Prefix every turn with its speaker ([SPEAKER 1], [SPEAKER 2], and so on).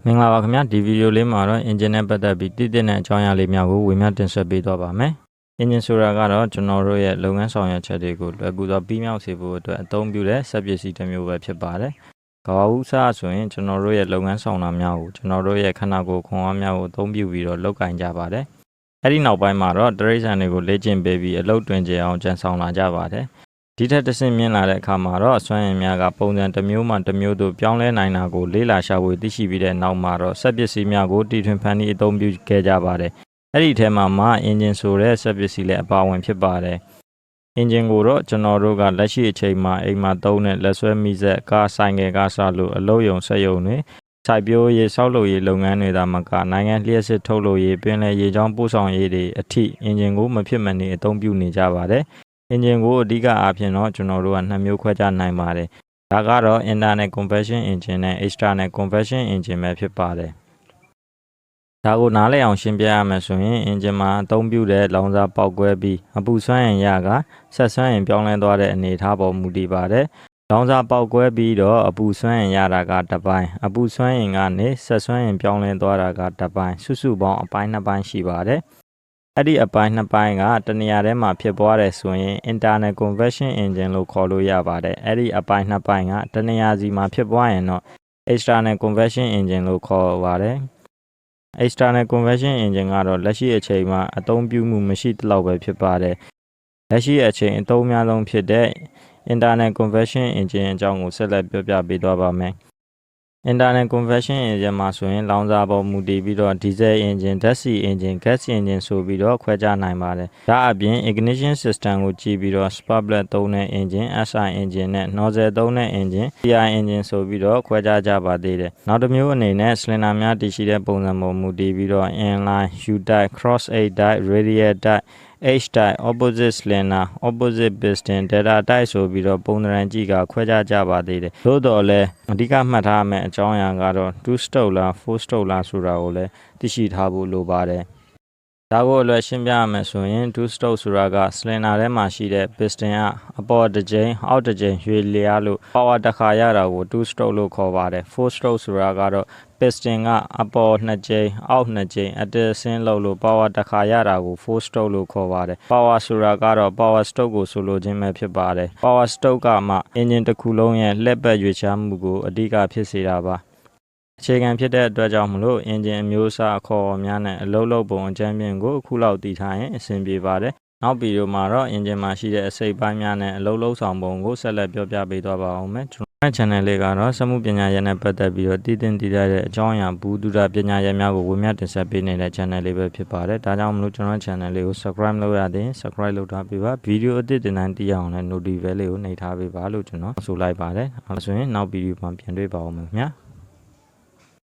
[SPEAKER 1] မင်္ဂလာပါခင်ဗျာဒီဗီဒီယိုလေးမှာတော့ engine နဲ့ပတ်သက်ပြီးတည်တည်တဲ့အကြောင်းအရာလေးများကိုဝေမျှတင်ဆက်ပေးသွားပါမယ် engine ဆိုတာကတော့ကျွန်တော်တို့ရဲ့လုပ်ငန်းဆောင်ရွက်ချက်တွေကိုလွယ်ကူစွာပြီးမြောက်စေဖို့အတွက်အသုံးပြုတဲ့စက်ပစ္စည်းတစ်မျိုးပဲဖြစ်ပါတယ်ကဘာဦးစားဆိုရင်ကျွန်တော်တို့ရဲ့လုပ်ငန်းဆောင်တာများကိုကျွန်တော်တို့ရဲ့ခန္ဓာကိုယ်ခွန်အားများကိုအသုံးပြုပြီးတော့လုပ်ကင်ကြပါတယ်အဲ့ဒီနောက်ပိုင်းမှာတော့တရိတ်ဆန်တွေကိုလေ့ကျင့်ပေးပြီးအလုပ်တွင်ကြအောင်ကြံဆောင်လာကြပါတယ်ဒီထက်တစ်ဆင့်မြင့်လာတဲ့အခါမှာတော့စွမ်းအင်များကပုံစံတစ်မျိုးမှတစ်မျိုးသို့ပြောင်းလဲနိုင်တာကိုလေ့လာရှာဖွေသိရှိပြီးတဲ့နောက်မှာတော့စက်ပစ္စည်းများကိုတီထွင်ဖန်တီးအသုံးပြုခဲ့ကြပါတယ်။အဲ့ဒီထဲမှာ engine ဆိုတဲ့စက်ပစ္စည်းလည်းအပါအဝင်ဖြစ်ပါတယ်။ engine ကိုတော့ကျွန်တော်တို့ကလက်ရှိအချိန်မှာအိမ်မှာသုံးတဲ့လက်ဆွဲမီးစက်ကားဆိုင်ငယ်ကားစလို့အလုပ်ရုံစက်ရုံတွေစိုက်ပျိုးရေးဆောက်လုပ်ရေးလုပ်ငန်းတွေသာမကနိုင်ငံလျှက်စစ်ထုတ်လုပ်ရေးပင်လယ်ရေကြောင်းပို့ဆောင်ရေးတွေအထိ engine ကိုမဖြစ်မနေအသုံးပြုနေကြပါတယ်။ engine ကိုအဓိကအားဖြင့်တော့ကျွန်တော်တို့ကနှစ်မျိုးခွဲခြားနိုင်ပါတယ်။ဒါကတော့ internal combustion engine နဲ့ external combustion engine ပဲဖြစ်ပါတယ်။ဒါကိုနားလည်အောင်ရှင်းပြရမယ်ဆိုရင် engine မှာအသုံးပြုတဲ့လောင်စာပေါက်ကွဲပြီးအပူစွမ်းအင်ရကဆက်စွမ်းအင်ပြောင်းလဲသွားတဲ့အနေအထားပေါ်မူတည်ပါတယ်။လောင်စာပေါက်ကွဲပြီးတော့အပူစွမ်းအင်ရတာကတစ်ပိုင်းအပူစွမ်းအင်ကနေဆက်စွမ်းအင်ပြောင်းလဲသွားတာကတစ်ပိုင်းစုစုပေါင်းအပိုင်းနှစ်ပိုင်းရှိပါတယ်။အဲ့ဒီအပိုင်းနှစ်ပိုင်းကတနေရာထဲမှာဖြစ်ပွားတယ်ဆိုရင် internal combustion engine လို့ခေါ်လို့ရပါတယ်အဲ့ဒီအပိုင်းနှစ်ပိုင်းကတနေရာစီမှာဖြစ်ပွားရင်တော့ external combustion engine လို့ခေါ်ပါတယ် external combustion engine ကတော့လက်ရှိအချိန်မှာအသုံးပြုမှုမရှိသလောက်ပဲဖြစ်ပါတယ်လက်ရှိအချိန်အသုံးများဆုံးဖြစ်တဲ့ internal combustion engine အကြောင်းကိုဆက်လက်ပြောပြပေးသွားပါမယ်internal combustion engine မှာဆိုရင်လောင်စာပေါ်မူတည်ပြီးတော့ diesel engine, gas engine, gas engine ဆိုပြီးတော့ခွဲခြားနိုင်ပါတယ်။ဒါအပြင် ignition system ကိုကြည့်ပြီးတော့ spark plug သုံးတဲ့ engine, SI engine နဲ့ nozzle သုံးတဲ့ engine, CI engine ဆိုပြီးတော့ခွဲခြားကြပါသေးတယ်။နောက်တစ်မျိုးအနေနဲ့ cylinder များတည်ရှိတဲ့ပုံစံပေါ်မူတည်ပြီးတော့ inline, U-type, cross-8 type, radial type, H-type, opposite cylinder, opposite piston, delta type ဆိုပြီးတော့ပုံစံကြည့်ကခွဲခြားကြပါသေးတယ်။သို့တော်လည်းအဓိကမှတ်ထားမယ့်အကြောင်းအရာကတော့ 2 stroke လား 4 stroke လားဆိုတာကိုလည်းသိရှိထားဖို့လိုပါတယ်။ဒါကိုအလွယ်ရှင်းပြရမယ်ဆိုရင်2 stroke ဆိုတာက cylinder ထဲမှာရှိတဲ့ piston ကအပေါ်တစ်ကြိမ်အောက်တစ်ကြိမ်ရွေ့လျားလို့ power တစ်ခါရတာကို2 stroke လို့ခေါ်ပါတယ်4 stroke ဆိုတာကတော့ piston ကအပေါ်2ကြိမ်အောက်2ကြိမ်အတက်ဆင်းလို့ power တစ်ခါရတာကို4 stroke လို့ခေါ်ပါတယ် power ဆိုတာကတော့ power stroke ကိုဆိုလိုခြင်းပဲဖြစ်ပါတယ် power stroke ကမှ engine တစ်ခုလုံးရဲ့လှည့်ပတ်ရွေ့ချမှုကိုအဓိကဖြစ်စေတာပါအခြေခံဖြစ်တဲ့အတွက်ကြောင့်မလို့ engine အမျိုးအစားအခေါ်များနဲ့အလုပ်လုပ်ပုံအကြမ်းပြင်ကိုအခုလောက်တည်ထားရင်အဆင်ပြေပါတယ်နောက်ဗီဒီယိုမှာတော့ engine မှာရှိတဲ့အစိတ်ပိုင်းများနဲ့အလုပ်လုပ်ဆောင်ပုံကိုဆက်လက်ပြောပြပေးသွားပါအောင်မယ်ကျွန်တော် channel လေးကတော့စက်မှုပညာရပ်နဲ့ပတ်သက်ပြီးတော့တည်တင်တည်တဲ့အကြောင်းအရာဘူးတူတာပညာရပ်များကိုဝေမျှတင်ဆက်ပေးနေတဲ့ channel လေးပဲဖြစ်ပါတယ်ဒါကြောင့်မလို့ကျွန်တော် channel လေးကို subscribe လုပ်ရတဲ့ subscribe လုပ်ထားပေးပါဗီဒီယိုအသစ်တင်တိုင်းသိရအောင်လည်း notification လေးကိုနှိပ်ထားပေးပါလို့ကျွန်တော်ဆိုလိုက်ပါတယ်အဲဒါဆိုရင်နောက်ဗီဒီယိုမှာပြန်တွေ့ပါဦးမယ်ခင်ဗျာ